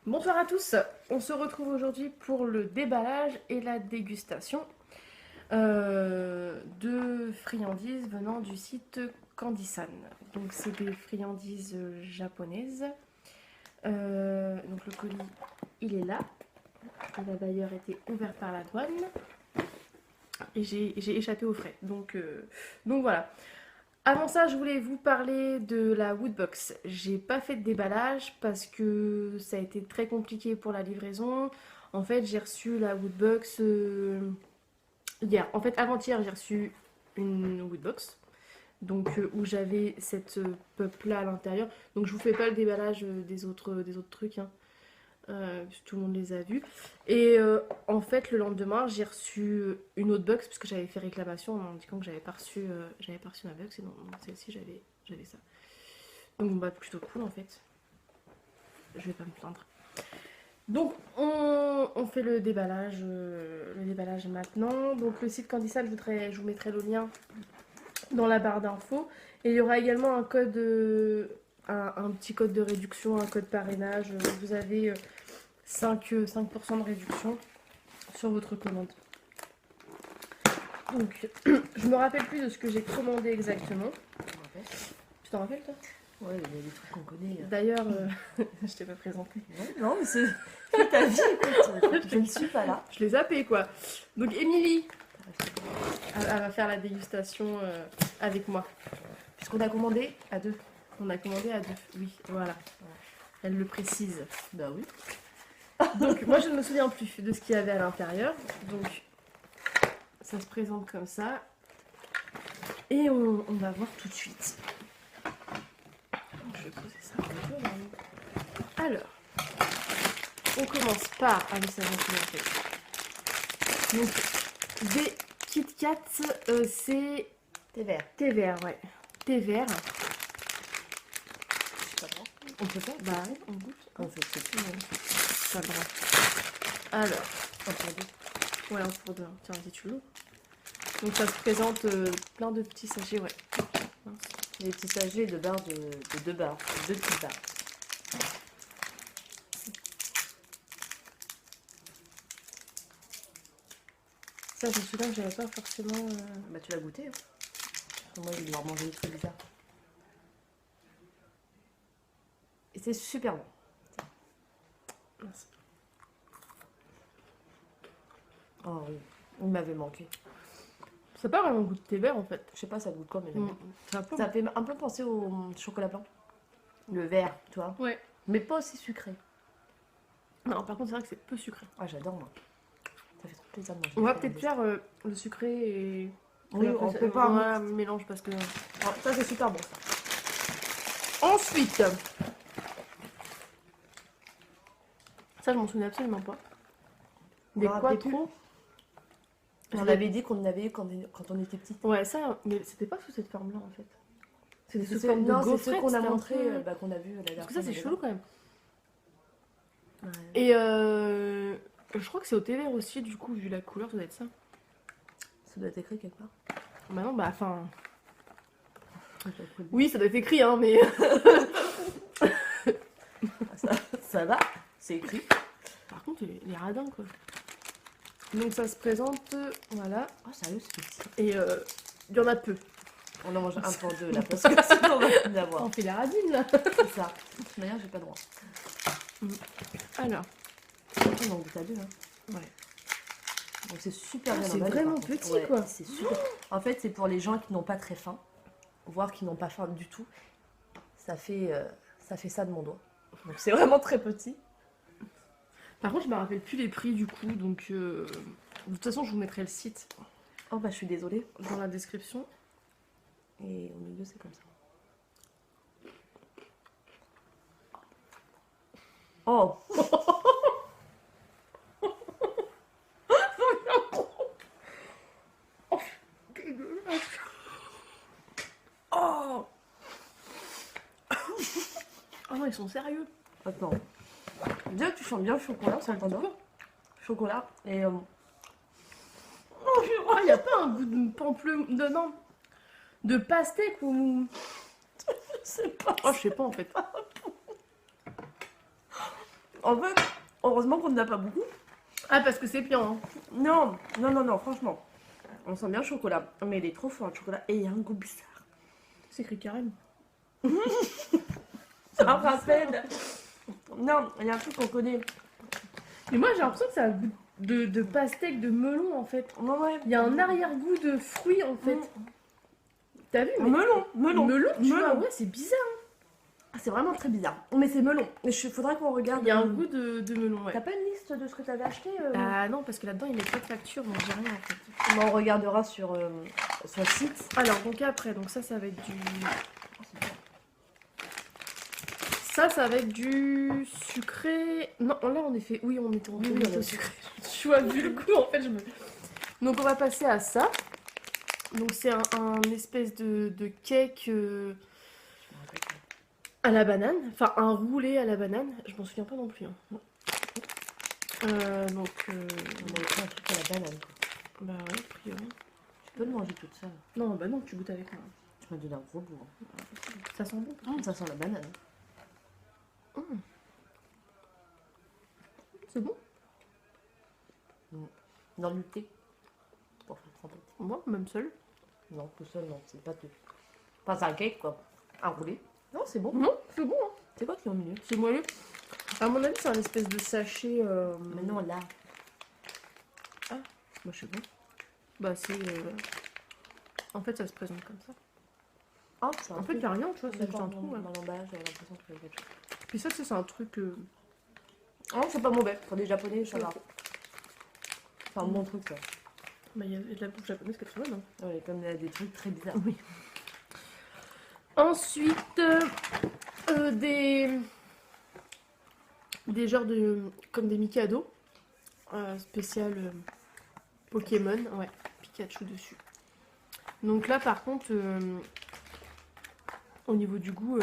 Bonsoir à tous, on se retrouve aujourd'hui pour le déballage et la dégustation de friandises venant du site Candysan. Donc c'est des friandises japonaises. Donc le colis il est là, il a d'ailleurs été ouvert par la douane et j'ai échappé aux frais. Donc voilà. Avant ça, je voulais vous parler de la Woodbox. J'ai pas fait de déballage parce que ça a été très compliqué pour la livraison. En fait, j'ai reçu la Woodbox hier. En fait, avant-hier, j'ai reçu une Woodbox. Où j'avais cette pup là à l'intérieur. Donc, je vous fais pas le déballage des autres trucs, hein. Puisque tout le monde les a vus. Et en fait, le lendemain, j'ai reçu une autre box, puisque j'avais fait réclamation en indiquant que j'avais pas reçu ma box. Et non, celle-ci, j'avais ça. Donc, bah, plutôt cool en fait. Je vais pas me plaindre. Donc, on fait le déballage maintenant. Donc, le site Candysan, je vous mettrai le lien dans la barre d'infos. Et il y aura également un code, un petit code de réduction, un code parrainage. Vous avez 5% de réduction sur votre commande. Donc, je me rappelle plus de ce que j'ai commandé exactement. Tu t'en rappelles toi? Ouais, il y a des trucs qu'on connaît. D'ailleurs, je t'ai pas présenté. Non, mais c'est ta vie, écoute, je ne suis pas là. Je l'ai zappé quoi. Donc, Émilie, elle va faire la dégustation avec moi. Puisqu'on a commandé à deux. On a commandé à deux, oui, voilà. Elle le précise. Bah oui. Donc, moi, je ne me souviens plus de ce qu'il y avait à l'intérieur. Donc, ça se présente comme ça. Et on va voir tout de suite. Je vais poser ça. Alors, on commence par... Ah oui, ça va en fait. Donc, des Kit Kat, c'est... Thé vert. Thé vert, ouais. Thé vert. On peut pas. Bah ouais, on goûte. On fait ce que tu veux. Pas grave. Alors, ouais, en pour deux. Tiens, vas-y, tu l'ouvres. Donc ça se présente plein de petits sachets, ouais. Des petits sachets de barres de 2 barres. 2 petites barres. Ça, je me souviens que j'avais pas forcément... Bah tu l'as goûté. Hein. Moi, je vais devoir manger des trucs bizarres. Et c'est super bon. Mince. Oh oui, il m'avait manqué. Ça n'a pas vraiment goût de thé vert en fait. Je sais pas, ça goûte quoi, mais j'aime bien. Ça peut. Ça fait un peu penser au chocolat blanc. Le vert, tu vois. Ouais. Mais pas aussi sucré. Non, par contre, c'est vrai que c'est peu sucré. Ah, j'adore moi. Ça fait trop plaisir de manger. On va peut-être faire le sucré et... Oui, après, on peut pas. un mélange parce que... Ah, ça, c'est super bon. Ensuite... Ça, je m'en souviens absolument pas. Des Vous vous rappelez Quattro. On avait dit qu'on en avait eu quand on était petite. Ouais, ça, mais c'était pas sous cette forme-là en fait. C'était sous C'est forme de non, c'est gaufrette. ceux qu'on a c'était un montré, peu- qu'on a vu la dernière Parce que ça, fois, c'est on chelou quand même. avait- Ouais. Et je crois que c'est au thé vert aussi, du coup, vu la couleur, ça doit être ça. Ça doit être écrit quelque part. Bah non, bah enfin... Ah, j'ai appris. Oui, ça doit être écrit, hein, mais... Ça va, c'est écrit. Par contre, il est radin, quoi. Donc ça se présente, voilà. Oh, sérieux, c'est petit. Et il y en a peu. On en mange un pour deux là, parce que sinon on va plus d'avoir. On fait la radine, là. C'est ça. De toute manière, j'ai pas droit. Alors, On en goûte à deux, hein. ouais. Donc c'est super Ah, bien c'est emballé, vraiment par contre. petit, Ouais, quoi. C'est super. En fait, c'est pour les gens qui n'ont pas très faim, voire qui n'ont pas faim du tout. Ça fait ça de mon doigt. Donc c'est vraiment très petit. Par contre, je me rappelle plus les prix, du coup, donc... De toute façon, je vous mettrai le site Oh bah je suis désolée. dans la description. Et au milieu, c'est comme ça. Oh. Oh Oh non, ils sont sérieux. Attends. Déjà que tu sens bien le chocolat, ça Ça t'entend goûte chocolat et Oh, il n'y a pas un goût de pamplemousse, non, de pastèque ou... je sais pas. Oh, je sais pas, en fait. Oh En fait, heureusement qu'on n'en a pas beaucoup. Ah, parce que c'est bien, hein. Non, non, non, non, franchement. On sent bien le chocolat. Mais il est trop fort le chocolat. Et il y a un goût bizarre. C'est écrit carême. Ça me rappelle. Non, il y a un truc qu'on connaît. Mais moi, j'ai l'impression que ça a un goût de pastèque, de melon, en fait. Ouais, ouais. Il y a un arrière-goût de fruits, en fait. T'as vu mais... Melon, melon. Melon, tu vois, Melon. ouais, c'est bizarre. C'est vraiment très bizarre. Mais c'est melon. Il faudrait qu'on regarde. Il y a un goût de melon, ouais. T'as pas une liste de ce que t'avais acheté Ah non, parce que là-dedans, il n'y a pas de facture, donc j'ai rien, en fait. On regardera sur le site. Alors, donc après, donc ça va être du... Ça va être du sucré... Non, là, on est fait... Oui, on était en Oui, au sucré. Je suis vu le coup, en fait, je me... Donc, on va passer à ça. Donc, c'est un espèce de cake à la banane. Enfin, un roulé à la banane. Je m'en souviens pas non plus. Hein. Donc... On avait fait un truc à la banane, quoi. Bah ouais, a priori. Tu peux le manger toute seule. Non, bah non, tu goûtes avec moi. Tu m'as donné un gros bout. Ça sent bon. Ça sent la banane. C'est bon. Dans du thé. Pour faire tremper. Moi, même seul. Non, tout seul, non. C'est pas tout. Enfin, c'est un cake, quoi. Un roulé. Non, c'est bon. Non, c'est bon. Hein. C'est quoi qui est au milieu? C'est moelleux. À mon avis, c'est un espèce de sachet. Mais non, là. Moi, je sais pas. Bah, c'est. En fait, ça se présente comme ça. Ah, c'est En fait, il n'y a rien, tu vois, c'est juste un trou. Dans Ouais. l'emballage, j'avais l'impression qu'il y avait quelque chose. Puis ça, c'est un truc. Non, c'est pas mauvais. Pour des japonais, ça va. C'est un bon truc, ça. Bah, il y a de la bouffe japonaise qui est très bonne. Hein. Ouais, comme des trucs très bizarres. Oui. Ensuite, des genres de. Comme des Mikado. Spécial Pokémon. Ouais, Pikachu dessus. Donc là, par contre, au niveau du goût,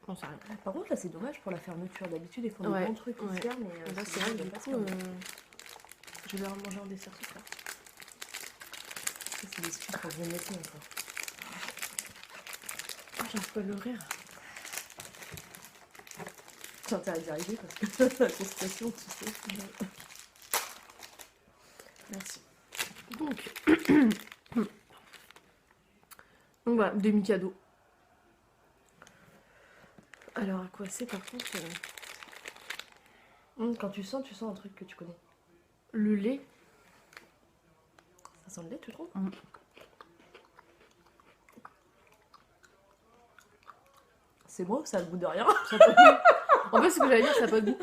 on sait rien. Par contre, là, c'est dommage pour la fermeture. D'habitude, ils font Ouais, des bons trucs ouais. qui se ferment, mais Là, c'est vrai que du coup, je vais en manger en dessert ce soir. c'est des suites pour grignoter encore. J'arrive pas à l'ouvrir. J'ai intérêt d'y arriver parce que la constatation, tu sais. Merci. Donc, voilà, des Mikado. Alors, à quoi c'est par contre Quand tu sens un truc que tu connais. le lait. Ça sent le lait, tu trouves? C'est moi ou ça a le goût de rien? Ça a pas de goût. En fait, ce que j'allais dire, ça n'a pas de goût.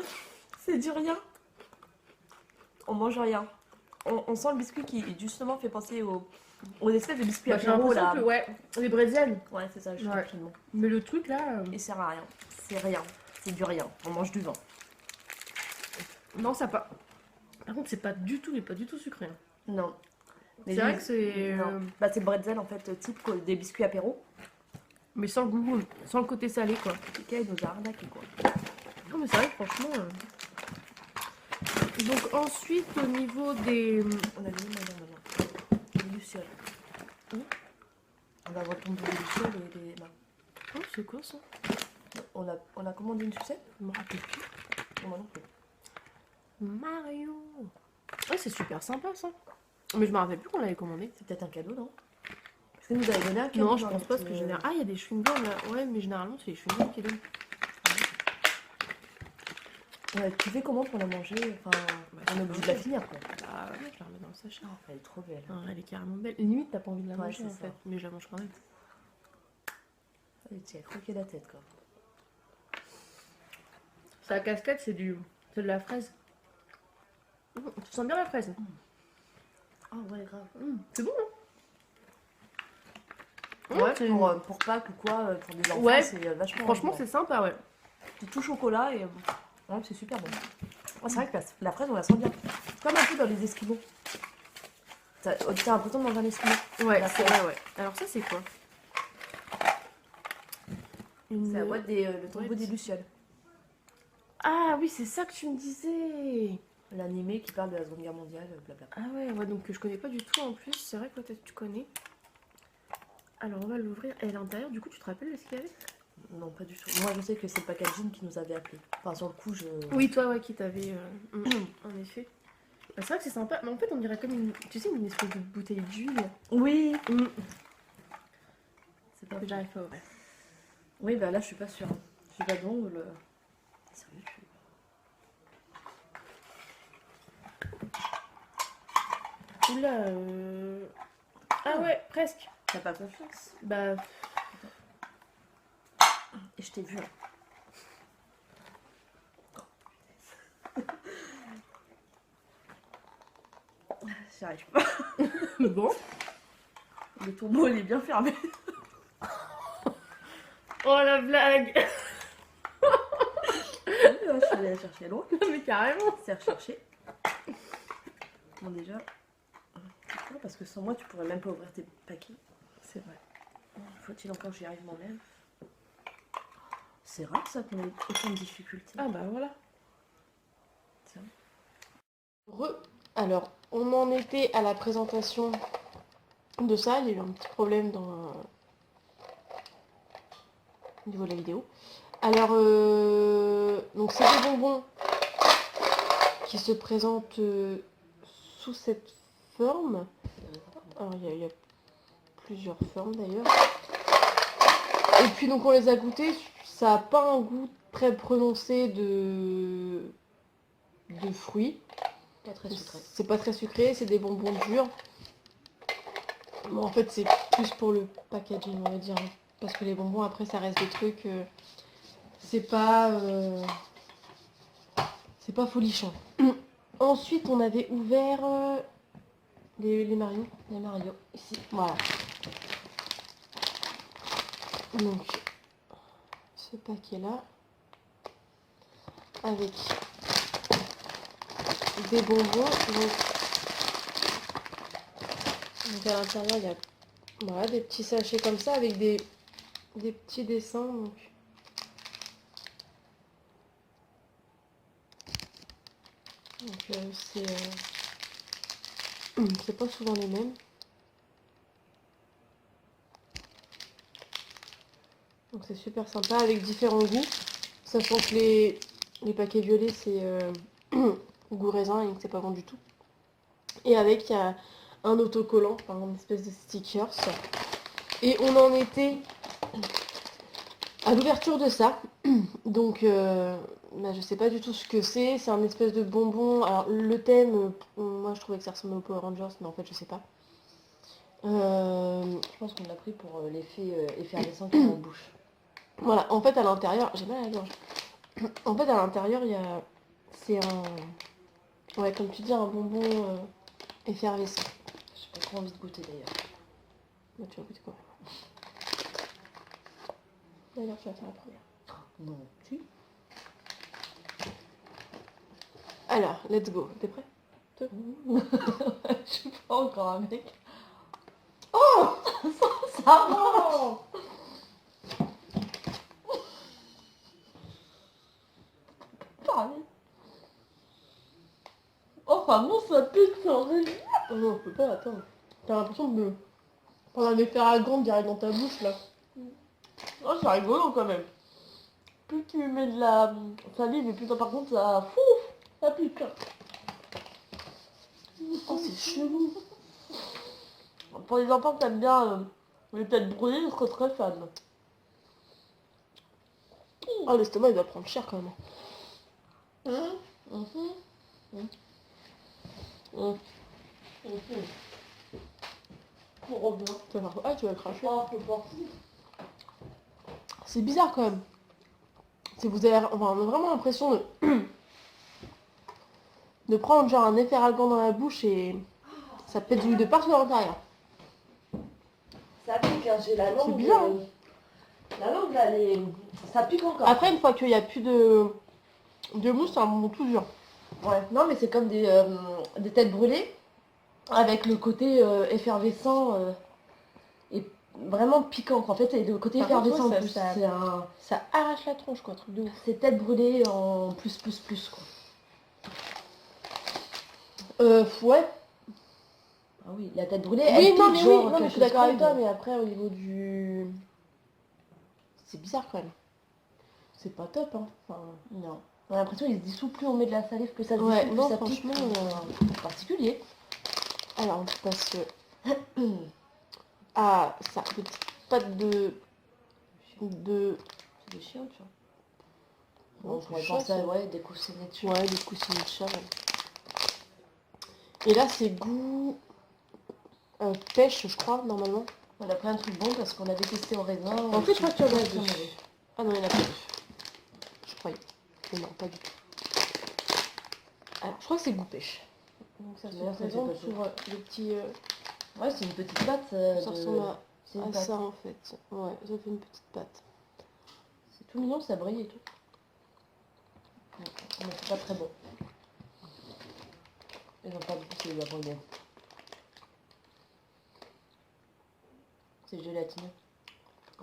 C'est du rien. On mange rien. On sent le biscuit qui justement fait penser aux espèces de biscuits Bah, j'ai apéro l'impression là. que, ouais, les bretzels. Ouais, c'est ça, je Ouais. absolument. Mais le truc là. Il sert à rien. C'est rien. C'est du rien. On mange du vin. Non, ça pas. Par contre, c'est pas du tout, mais pas du tout sucré. Hein. Non. C'est vrai que c'est. Non. Bah, c'est bretzel en fait, type des biscuits apéro. Mais sans le goût, sans le côté salé quoi. Quelqu'un il nous a arnaqué quoi. Non, mais c'est vrai, franchement. Donc, ensuite, au niveau des. On a mis maintenant. Les lucioles. On va retomber les lucioles et les. Non. Oh, c'est quoi ça? On a commandé une sucette? Je me rappelle plus. Moi non plus. Mario. Ouais, c'est super sympa ça. Mais je me rappelle plus qu'on l'avait commandé. C'est peut-être un cadeau, non? Parce que nous avez donné un cadeau. Non, je pense pas parce que généralement. Ah, il y a des chewing-gums là. Ouais, mais généralement, c'est les chewing-gums qui donnent. Tu fais comment pour la manger? Enfin, on est obligé de la finir quoi. Ah ouais, je la remets dans le sachet. Elle est trop belle. Ah, elle est carrément belle. Limite, t'as pas envie de la Ouais, manger c'est en ça. fait. Mais je la mange quand même. Tu as croqué la tête quoi. Sa casquette, c'est de la fraise. Tu sens bien la fraise? Ah ouais, grave. C'est bon, hein? Ouais, c'est- pour Pâques ou quoi, pour des enfants, Ouais. c'est vachement. Franchement, bon. c'est sympa, ouais. C'est tout chocolat et ouais, c'est super bon. Ouais, c'est vrai que la fraise, on la sent bien. Comme un peu dans les esquimaux. T'as l'impression de manger un esquimau. Ouais, La c'est fraise. vrai, ouais. Alors, ça, c'est quoi? C'est la boîte le tombeau Ouais. des Lucioles. Ah oui, c'est ça que tu me disais. L'animé qui parle de la Seconde Guerre mondiale, blabla. Ah ouais, donc que je connais pas du tout en plus. C'est vrai que peut-être tu connais. Alors, on va l'ouvrir. Et à l'intérieur, du coup, tu te rappelles de ce qu'il y avait? Non, pas du tout. Moi, je sais que c'est le packaging qui nous avait appelé. Enfin, sur le coup, je... Oui, toi, ouais, qui t'avait... en effet. Bah, c'est vrai que c'est sympa, mais en fait, on dirait comme une... Tu sais, une espèce de bouteille d'huile Oui. C'est pas que faux. j'arrive pas à ouvrir. Oui, bah là, je suis pas sûre. Je suis pas d'ongle. Sérieux, Oula, Ah ouais, presque. T'as pas confiance? Bah, Et je t'ai vu. Hein. J'y arrive pas. bon. Le tombeau, il est bien fermé. Oh la blague. Je suis allée la chercher loin. Mais carrément. C'est recherché. Bon, déjà... Parce que sans moi, tu pourrais même pas ouvrir tes paquets. C'est vrai. Faut-il encore que j'y arrive moi-même? C'est rare ça qu'on ait autant de difficultés. Ah bah voilà. Tiens. Alors, on en était à la présentation de ça. Il y a eu un petit problème au niveau de la vidéo. Alors, donc c'est des bonbons qui se présentent sous cette forme. Alors, il y a plusieurs formes d'ailleurs. Et puis donc on les a goûtés. Ça n'a pas un goût très prononcé de fruits. Pas très sucré. C'est pas très sucré, c'est des bonbons durs. Bon, en fait, c'est plus pour le packaging, on va dire. Parce que les bonbons, après, ça reste des trucs... c'est pas folichon. Ensuite, on avait ouvert les Mario. Les Mario, ici. Voilà. Donc, ce paquet-là. Avec des bonbons. Donc à l'intérieur, il y a voilà, des petits sachets comme ça avec des petits dessins. Donc c'est pas souvent les mêmes. Donc c'est super sympa avec différents goûts. Sachant que les paquets violets c'est goût raisin et que c'est pas bon du tout. Et avec il y a un autocollant, enfin une espèce de stickers. Et on en était à l'ouverture de ça. Donc je sais pas du tout ce que c'est. C'est un espèce de bonbon. Alors le thème, moi je trouvais que ça ressemblait aux Power Rangers, mais en fait je sais pas. Je pense qu'on l'a pris pour l'effet effervescent qu'il y a en bouche. Voilà, en fait à l'intérieur, j'ai mal à la gorge. En fait à l'intérieur il y a, c'est un, ouais comme tu dis un bonbon effervescent. J'ai pas trop envie de goûter d'ailleurs. Bah, tu vas goûter quoi? D'ailleurs tu vas faire la première. Non, tu. Alors, let's go. T'es prêt? Je suis pas encore un mec. Oh ça va. Pareil. Oh, vraiment, ça pique, c'est horrible. Oh non, on peut pas, attends. T'as l'impression de prendre un efferalgan direct dans ta bouche là. Oh, c'est rigolo quand même. Plus tu mets de la salive et plus par contre ça... ça pique. Oh, c'est chelou. Pour les enfants qui aiment bien les têtes brûlées, je serais très fan. Oh, l'estomac il va prendre cher quand même. On revient. Tu vas faire... Ah, tu vas cracher. Oh, c'est parti. C'est bizarre quand même. Si vous avez enfin, on a vraiment l'impression de prendre genre un efferalgan dans la bouche et ça pète du de partout à l'intérieur. Ça pique, hein, j'ai la langue. C'est bizarre. La langue là, ça pique encore. Après, une fois qu'il n'y a plus de mousse, c'est un bonbon tout dur. Ouais, non mais c'est comme des têtes brûlées avec le côté effervescent et vraiment piquant. En fait, c'est le côté Par contre, effervescent ouais, en plus. C'est ça arrache la tronche quoi, truc de ouf. c'est tête brûlée en plus quoi. Ouais. Ah oui, la tête brûlée, Oui, elle pique non, mais oui, genre non, mais je quelque suis d'accord avec chose. toi, mais après au niveau du... C'est bizarre quand même. C'est pas top, hein. Enfin, Non. On a l'impression qu'il se dissout, plus on met de la salive, plus ça se Ouais, dissout, non, plus ça pique. franchement, Particulier. alors on passe à ça, petite pâte de... C'est des chiots, tu vois. Non, On pourrait c'est penser chat, à ça. ouais, des coussinets de chiots. Ouais, des coussinets de chat. Ouais. Et là, c'est goût pêche, je crois, normalement. On a pris un truc bon parce qu'on avait testé au raisin. En fait, je crois qu'il y en a c'est deux. mauvais. Ah non, il y en a pas deux. Je croyais. Mais non, pas du tout. Alors, je crois que c'est goût pêche. Donc ça se D'ailleurs, ça fait présente pas tout. sur le petit... Ouais, c'est une petite pâte. ça ressemble C'est une à pâte. ça, en fait. Ouais, ça fait une petite pâte. C'est tout mignon, ça brille et tout. Mais c'est pas très bon. Ils n'ont pas beaucoup, c'est la bonne. C'est gélatineux.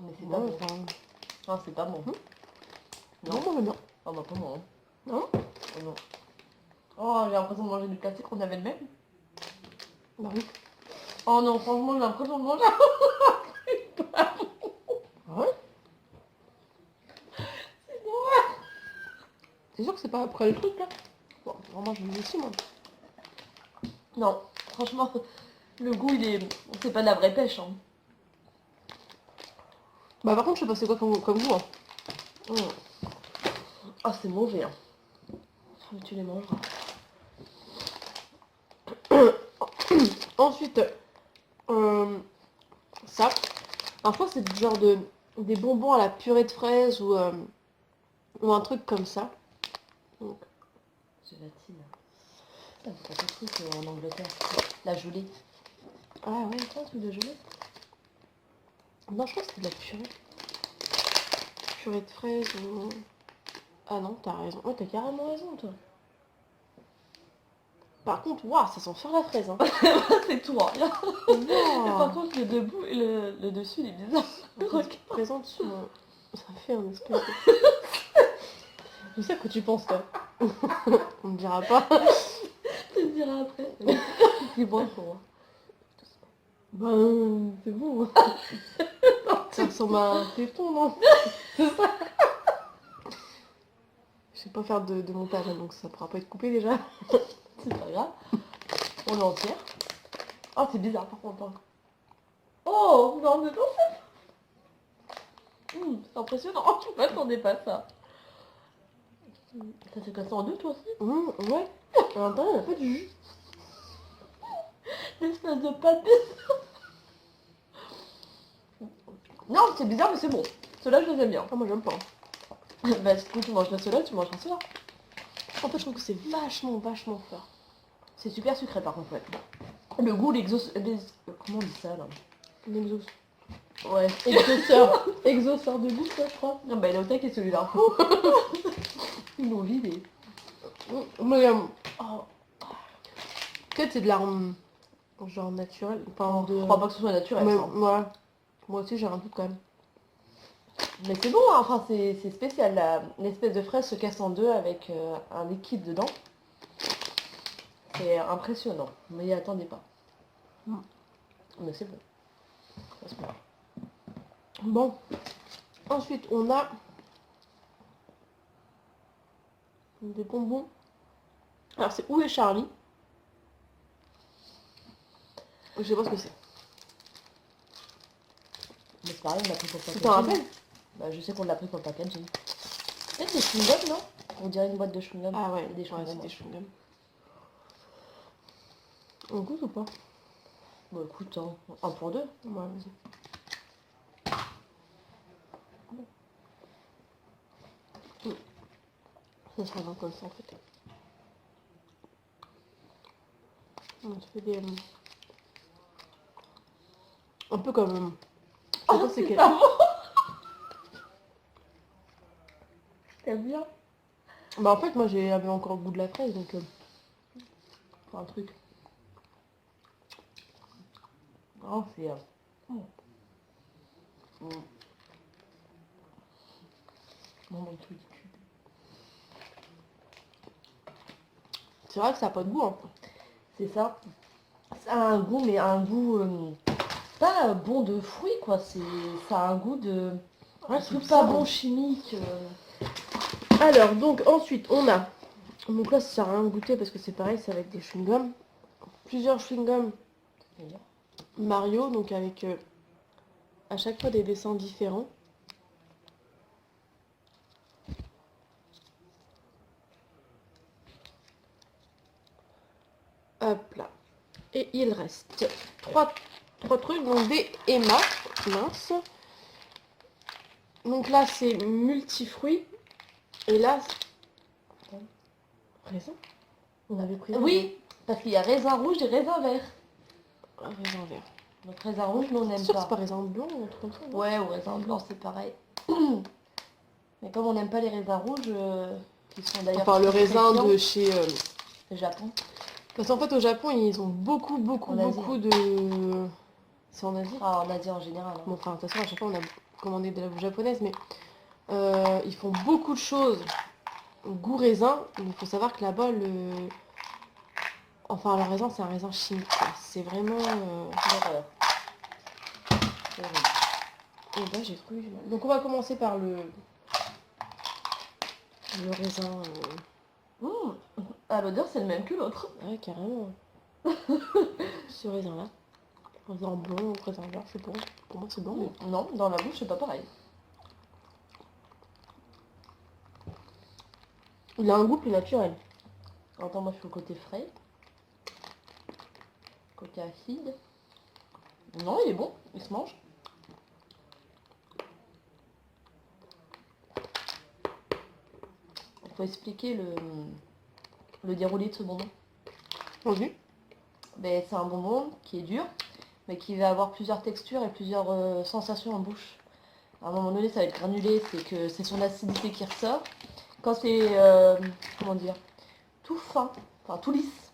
Mais c'est pas Ouais, bon. enfin... Non, c'est pas bon. Non, moi j'aime bien. Ah bah pas moi. Hein. Non. Oh non. Oh, j'ai l'impression de manger du classique, on avait le même. Bah oui. Oh non, franchement, j'ai l'impression de manger. Ah ouais. C'est bon. C'est sûr que c'est pas après le truc, là. Bon, vraiment, je me dis aussi, moi. Non, franchement, le goût, il est... C'est pas de la vraie pêche. Hein. Bah par contre, je sais pas c'est quoi comme goût, hein. Ah, c'est mauvais. Hein. Mais tu les mangeras. Ensuite, ça. Alors je crois que c'est du genre des bonbons à la purée de fraises ou un truc comme ça. Donc, Gélatine. Ça me fait pas de truc en Angleterre. La gelée. ah ouais, C'est un truc de gelée. non, je crois que c'était de la purée. Purée de fraises ou... Ah non, t'as raison. Oh, t'as carrément raison, toi. Par contre, waouh, ça sent faire la fraise, hein. C'est toi. Wow. Par contre, le debout et le dessus, il est bizarre. Ça se présente sur... Ça fait un espèce de... Je sais à quoi tu penses, toi. On ne dira pas. Tu me diras après. C'est bon pour moi. Ben, c'est bon. Ça ressemble à un téton, non? Je sais pas faire de montage, hein, donc ça pourra pas être coupé déjà. C'est pas grave. On est entière. Oh, c'est bizarre par contre. Hein. Oh, non, mais non. C'est impressionnant. Je m'attendais pas à ça. Ça s'est cassé en deux, toi aussi? Ouais. À l'intérieur, il n'y a pas de jus. L'espèce de pâte. Non, c'est bizarre, mais c'est bon. Ceux-là, je les aime bien. Ah, moi, j'aime pas. Bah, si tu manges ceux-là, tu mangeras ceux-là. En fait, je trouve que c'est vachement fort. C'est super sucré, par contre, ouais. Le goût, comment on dit ça, là? L'exos. Ouais. Exauceur. Exauceur de goût, ça, je crois. Non, bah, il est au taquet, celui-là. Ils l'ont vidé. Mais, oh. Peut-être c'est de la... genre naturel. Enfin, Je crois pas que ce soit naturel, mais, ça. ouais. Moi aussi, j'ai un doute quand même. Mais c'est bon, hein. Enfin, c'est spécial. L'espèce de fraise se casse en deux avec un liquide dedans. C'est impressionnant. Mais y attendez pas. Mais c'est bon. Ça se mange. Bon. Ensuite, on a des bonbons. Alors, c'est Où est Charlie? Je sais pas ce que c'est. Mais c'est pareil, on l'a pris pour le Tu packaging. t'en rappelles? Bah, je sais qu'on l'a pris pour le packaging. Peut-être des chewing-gums, non? On dirait une boîte de chewing-gum. Ah ouais, des chewing-gums. c'est des chewing-gums. On goûte ou pas? Bon, écoute, hein, un pour deux. Ouais, vas-y. Ça sera bon comme ça en fait. On se fait des... un peu comme... Oh, c'est quel... T'aimes bien? Bah en fait moi j'avais encore le goût de la fraise donc... Un truc. Oh, c'est... Mon truc. C'est vrai que ça n'a pas de goût hein. C'est ça. Ça a un goût, mais un goût... pas bon de fruits, quoi. Ça a un goût de... Ouais, c'est pas bon chimique. Alors, donc ensuite, on a... Donc là, ça sert à rien de goûter parce que c'est pareil, c'est avec des chewing-gums. Plusieurs chewing-gums Mario, donc avec à chaque fois des dessins différents. Hop là. Et il reste trois trucs, donc des Emma, mince. Donc là, c'est multifruits. Et là, raisin. On avait pris Oui, parce qu'il y a raisin rouge et raisin vert. raisin vert. Donc raisin rouge, nous on C'est n'aime sûr que pas. c'est pas raisin blanc ou un truc comme ça, non? Ouais, ou raisin blanc, c'est pareil. Mais comme on n'aime pas les raisins rouges, qui sont d'ailleurs... Enfin, le très raisin friands, de chez... le Japon. Parce qu'en fait, au Japon, ils ont beaucoup En Asie. de... C'est en Asie? Ah, en Asie en général. Hein. Bon, enfin, de toute façon, à chaque fois, on a commandé de la bouffe japonaise, mais ils font beaucoup de choses goût raisin. Il faut savoir que là-bas, enfin, le raisin, c'est un raisin chimique, quoi. C'est vraiment... L'horreur. C'est horrible. Et là, j'ai trop eu du mal. Donc, on va commencer par le raisin... Ah, l'odeur, c'est le même que l'autre. Ouais, carrément. Ce raisin-là. Raisin blanc, raisin vert, je sais pas. Pour moi, c'est blanc, mais... Non, dans la bouche, c'est pas pareil. Il a un goût plus naturel. Attends, moi, je fais le côté frais. Côté acide. Non, il est bon, il se mange. Il faut expliquer le déroulé de ce bonbon. Vas-y. Ben, c'est un bonbon qui est dur, mais qui va avoir plusieurs textures et plusieurs sensations en bouche. À un moment donné, ça va être granulé, c'est que c'est son acidité qui ressort. Quand c'est, comment dire, tout fin, enfin tout lisse,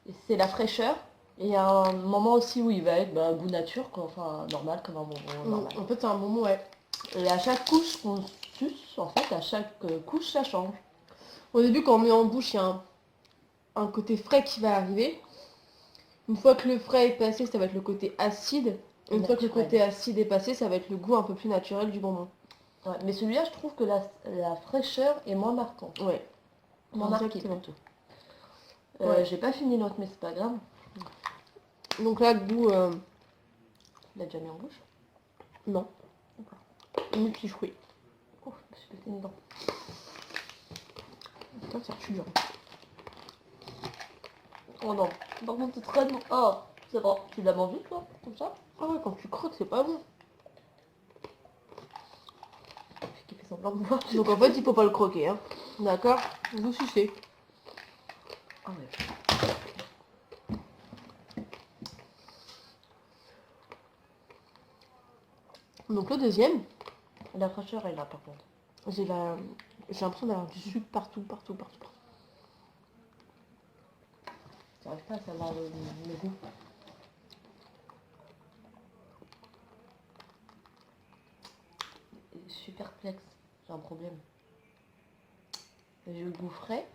et c'est la fraîcheur. Et il y a un moment aussi où il va être goût nature, quoi, enfin normal, comme un bonbon normal. En fait, c'est un bonbon, ouais. Et à chaque couche qu'on suce, en fait, à chaque couche, ça change. Au début, quand on met en bouche, il y a un côté frais qui va arriver. Une fois que le frais est passé, ça va être le côté acide. Une fois que le Naturel. côté acide est passé, ça va être le goût un peu plus naturel du bonbon. Ouais, mais celui-là, je trouve que la fraîcheur est moins marquante. Ouais. Moins marquée Exactement. plutôt. Ouais. J'ai pas fini l'autre, mais c'est pas grave. Donc là, goût... Il a déjà mis en bouche. non. Multifruits. Oh, je me suis pété une dent. Putain, ça tue, hein. Oh non, par contre c'est très bon. Oh, c'est bon. Tu l'as mangé toi, comme ça? Ah ouais, quand tu croques, c'est pas bon. Qui fait semblant de voir. Donc en fait, il faut pas le croquer, hein. D'accord? Vous sucez. Ah ouais. Donc le deuxième, La fraîcheur est là par contre. j'ai l'impression d'avoir du sucre partout. J'arrive pas à savoir le goût. Je suis perplexe, j'ai un problème. J'ai eu le goût frais,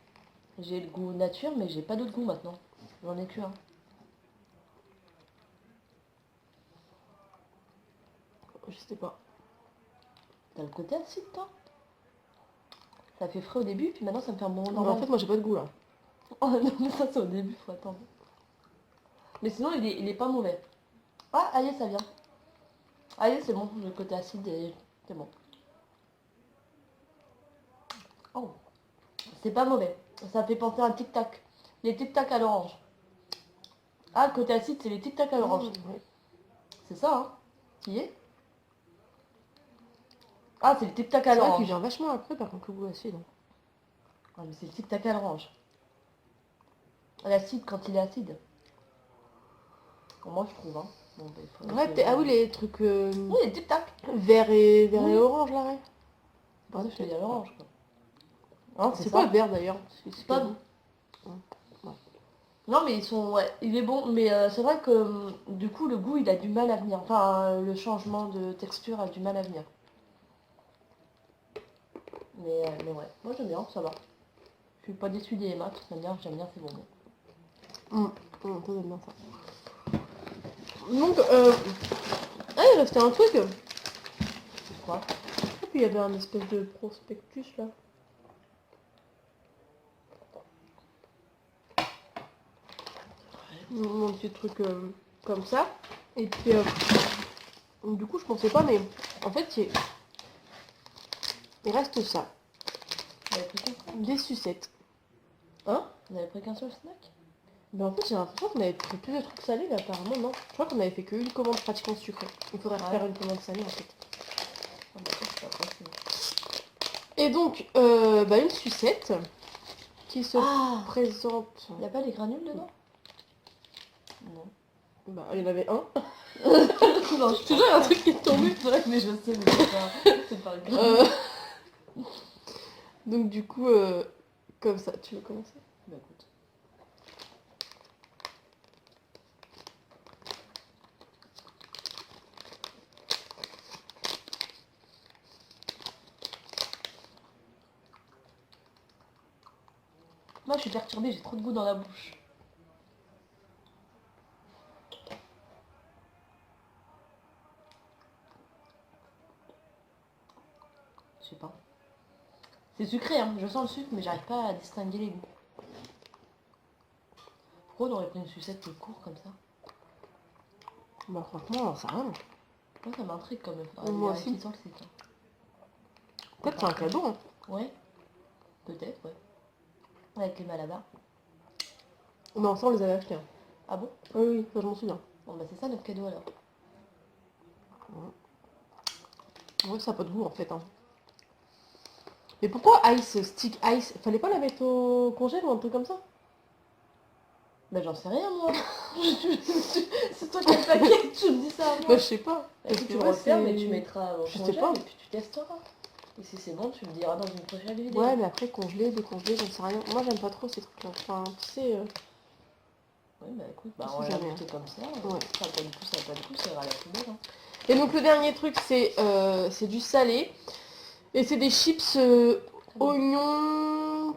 j'ai le goût nature, mais j'ai pas d'autre goût maintenant. J'en ai que un. Je sais pas. T'as le côté acide toi? Ça fait frais au début, puis maintenant ça me fait un bon Mais normal. en fait, moi, j'ai pas de goût, là. Oh non, mais ça c'est au début, faut attendre. Mais sinon il est pas mauvais. Ah, allez, ça vient. Allez, c'est bon, le côté acide et c'est bon. Oh, c'est pas mauvais. Ça fait penser à un tic-tac. Les tic-tac à l'orange. Ah, le côté acide, c'est les tic-tac à l'orange. Ouais. C'est ça, hein? Qui est? Ah, c'est le tic-tac à C'est vrai qu'il l'orange. vient vachement après, par contre, le goût acide. Hein. Ah, mais c'est le tic-tac à l'orange. L'acide quand il est acide. Pour moi, je trouve, hein. Bon, ben, il faudrait Ouais, que- ah oui, les trucs Oui, les tic-tac. vert et Oui. orange, là, ouais. Pour ça, je te dis à l'orange, quoi. Hein, C'est c'est pas ça. vert, d'ailleurs. C'est pas bon. Ouais. Non, mais ils sont... Ouais, il est bon, mais c'est vrai que du coup, le goût, il a du mal à venir. Enfin, le changement de texture a du mal à venir. Mais ouais, moi j'aime bien, ça va. Je suis pas déçue des maths, j'aime bien ces bonbons. Toi, j'aime bien ça. Donc, ah, il restait un truc. Quoi? puis il y avait un espèce de prospectus là. Mon petit truc comme ça. Et puis du coup je pensais pas, mais en fait il reste ça. On avait pris qu'un Des sucettes. Hein? On avait pris qu'un seul snack? Mais en fait j'ai l'impression qu'on avait pris plus de trucs salés, mais apparemment non. Je crois qu'on avait fait qu'une commande pratiquement sucrée. Il faudrait refaire une commande salée en fait. Ah bah ça, c'est pas possible. Et donc une sucette qui se Ah! présente. Il n'y a pas les granules dedans? Non. Bah il y en avait un. Non, je Toujours un truc qui est tombé. C'est vrai, mais je sais, mais c'est pas grave. Donc du coup, comme ça, tu veux commencer? Bah écoute. Moi je suis perturbée, j'ai trop de goût dans la bouche. Je sais pas. C'est sucré, hein. Je sens le sucre, mais j'arrive pas à distinguer les goûts. Pourquoi on aurait pris une sucette qui est court comme ça? Bah franchement, ça rien. Moi ça m'intrigue quand même. Moi aussi. Qui sent le site, hein. Peut-être c'est un cadeau. Hein. Ouais. Peut-être, ouais. Avec les Malabar. Non, ça on les avait achetés. Hein. Ah bon? Oui, oui, ça je m'en souviens. Bon bah c'est ça notre cadeau alors. Ouais, ça n'a pas de goût en fait. Hein. Mais pourquoi ice, stick ice? Fallait pas la mettre au congèle ou un truc comme ça? Bah j'en sais rien moi. C'est toi qui as le paquet, tu me dis ça à moi. Bah je sais pas. Est-ce Parce que que tu moi, refermes c'est- et tu mettras au Je sais congèle pas. et puis tu testeras. Et si c'est bon, tu me diras dans une prochaine vidéo. Ouais, mais après congelé, décongelé, j'en sais rien. Moi j'aime pas trop ces trucs-là. Enfin, tu sais. Ouais, bah écoute, bah Ça, on va jamais, goûter comme ça. Ouais. Ça a pas de goût, ça a pas de goût, ça ira à la poubelle. Hein. Et donc le dernier truc c'est du salé. Et c'est des chips oignons.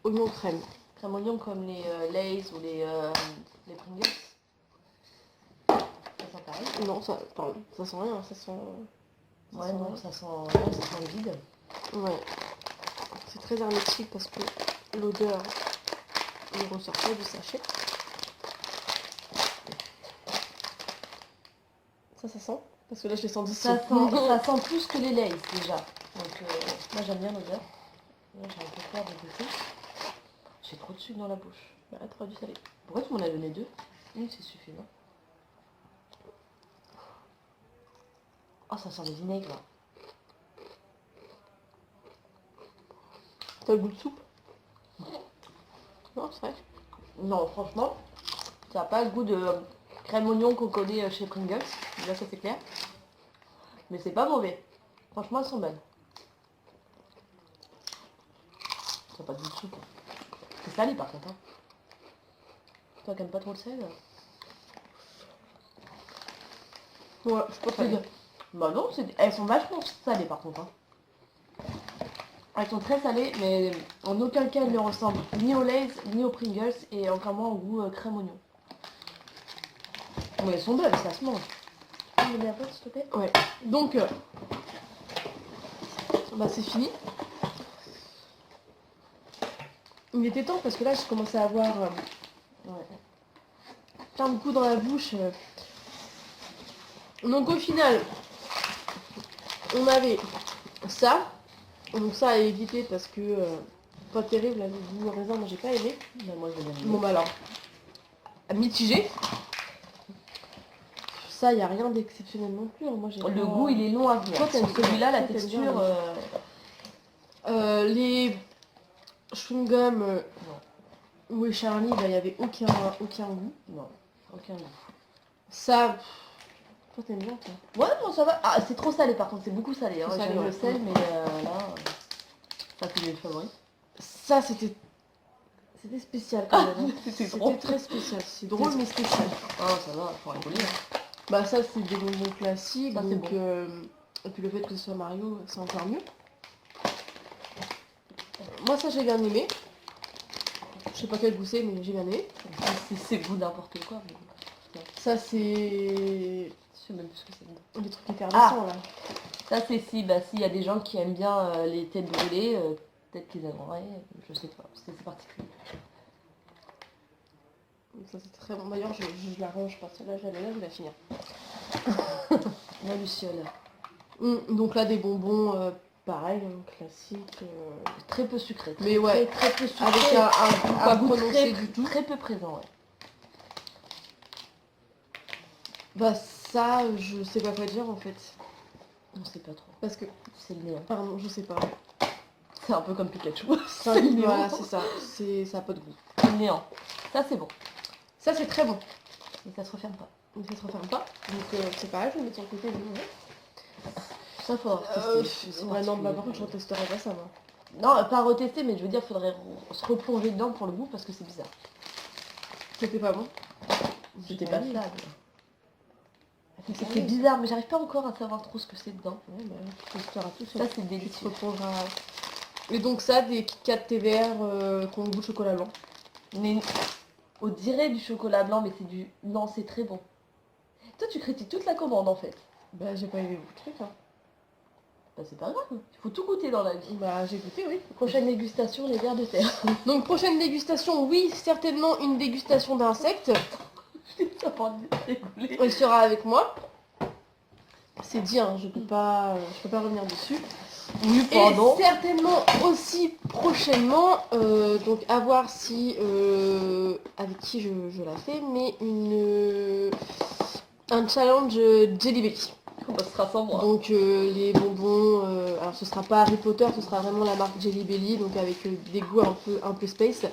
Oignon crème. Crème oignon comme les Lay's ou les Pringles. Ça sent pareil. Non, ça sent rien, ça sent. Ouais, non, rien. ça sent le vide. Ouais. C'est très hermétique parce que l'odeur ne ressort pas du sachet. Ça sent? Parce que là je les sens dissous. Ça sent plus que les Lay's déjà. Donc moi j'aime bien l'odeur. Là j'ai un peu peur de goûter. J'ai trop de sucre dans la bouche. Bah, trop du salé. Pourquoi tu m'en as donné deux? Une c'est suffisant. Oh ça sent le vinaigre. T'as le goût de soupe? Non, c'est vrai. Non franchement, ça n'a pas le goût de crème oignon qu'on connaît chez Pringles. Déjà ça c'est clair. Mais c'est pas mauvais. Franchement elles sont bonnes. Ça n'a pas de goût de soupe. C'est salé par contre. Hein. Toi qui n'aimes pas trop le sel. Ouais, je pense que Bah non, elles sont vachement salées par contre. Hein. Elles sont très salées, mais en aucun cas elles ne ressemblent ni aux Lay's, ni aux Pringles, et encore moins au goût crème oignon. Mais elles sont bonnes, ça se mange. Tu peux me donner un peu s'il te plaît? Ouais. Donc, bah c'est fini. Il était temps parce que là je commençais à avoir plein de coups dans la bouche. Donc au final, on avait ça. Donc ça à éviter parce que pas terrible, le goût raisin, moi j'ai pas aimé. Bah, moi je vais Bon bah alors, mitigé. Ça, y a rien d'exceptionnel non plus. Hein. Moi, j'ai Le pas- goût il est long à venir. Toi, t'aimes Sur celui-là, la toi, t'aimes texture... bien, les chewing-gum où est Charlie, bah, il n'y avait aucun goût. Non, aucun goût. Ça, toi t'aimes bien toi. Ouais, non, ça va. Ah, c'est trop salé par contre, c'est beaucoup salé. Hein. C'est salé, J'aime ouais. le sel, mais là, ça c'est mes favoris. Ça, c'était spécial quand même. hein. C'était drôle. C'était très spécial. C'est drôle mais spécial. Ah, ça va, faut rigoler. Hein. Bah ça, c'est des bonbons classiques. Ça, c'est Donc, bon. et puis le fait que ce soit Mario, c'est encore mieux. Moi, ça, j'ai bien aimé. Je sais pas quel goût c'est, mais j'ai bien aimé. C'est goût n'importe quoi. Mais... Ça, c'est Je sais même plus ce que c'est dedans. des trucs effervescents là. Ça c'est si, bah s'il y a des gens qui aiment bien les têtes brûlées, peut-être qu'ils aimeraient, je sais pas, c'est particulier. Ça c'est très bon. D'ailleurs, je la range parce que là, je vais la finir. La luciole. Donc là, des bonbons, pareil, classiques. Très peu sucré. Mais ouais, très peu sucré. avec un goût pas goût prononcé très, du tout. très peu présent, ouais. Bah ça, je sais pas quoi dire en fait. On sait pas trop. Parce que, C'est le néant. pardon, je sais pas. C'est un peu comme Pikachu. C'est le voilà, c'est ça. Ça a pas de goût. C'est le néant. Ça c'est bon. Ça c'est très bon. Mais ça se referme pas. Mais ça se referme pas. Donc c'est pareil, je vais le mettre sur le côté. Ça faut tester. C'est Ouais, non, bah particulier. par contre, je retesterai pas ça, moi. Non, pas retester, mais je veux dire, faudrait se replonger dedans pour le goût parce que c'est bizarre. C'était pas bon. C'était J'ai pas dit. stable. C'est C'est bizarre, mais j'arrive pas encore à savoir trop ce que c'est dedans. Ouais, bah, tu testeras tout Ça seul. c'est Tu te délicieux. replongeras. Et donc ça, des Kit Kat TVR qui ont le goût de chocolat blanc. Mais on dirait du chocolat blanc, mais c'est du... Non, c'est très bon. Toi, tu critiques toute la commande, en fait. Bah j'ai pas aimé beaucoup de trucs, hein. Bah, c'est pas grave. Il faut tout goûter dans la vie. Bah j'ai goûté, oui. Prochaine dégustation, les vers de terre. Donc prochaine dégustation, oui, certainement une dégustation d'insectes. Ça pas envie de rigoler. Elle sera avec moi. C'est dit, hein, je peux pas revenir dessus. Oui, Et certainement aussi prochainement, donc à voir si avec qui je la fais, mais un challenge Jelly Belly. On sera sans moi. Donc les bonbons, alors ce sera pas Harry Potter, ce sera vraiment la marque Jelly Belly, donc avec des goûts un peu space.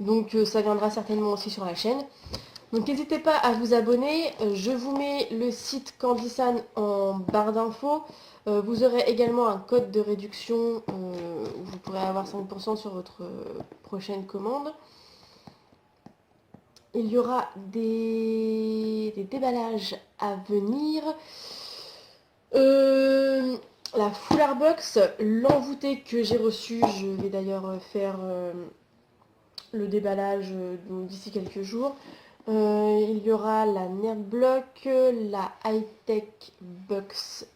Donc ça viendra certainement aussi sur la chaîne. Donc n'hésitez pas à vous abonner, je vous mets le site Candysan en barre d'infos. Vous aurez également un code de réduction où vous pourrez avoir 5% sur votre prochaine commande. Il y aura des déballages à venir. La Fuller Box, l'envoûté que j'ai reçu, je vais d'ailleurs faire le déballage d'ici quelques jours. Il y aura la Nerd Block, la High Tech Box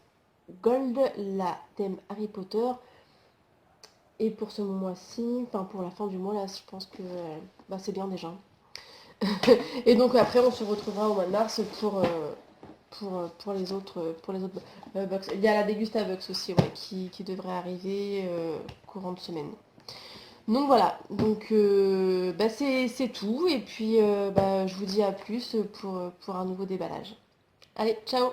Gold, la thème Harry Potter. Et pour ce mois-ci, enfin pour la fin du mois, là, je pense que bah, c'est bien déjà. Et donc après, on se retrouvera au mois de mars pour les autres box. Il y a la Dégusta Box aussi, ouais, qui devrait arriver courant de semaine. Donc voilà, donc bah, c'est tout. Et puis bah, je vous dis à plus pour un nouveau déballage. Allez, ciao!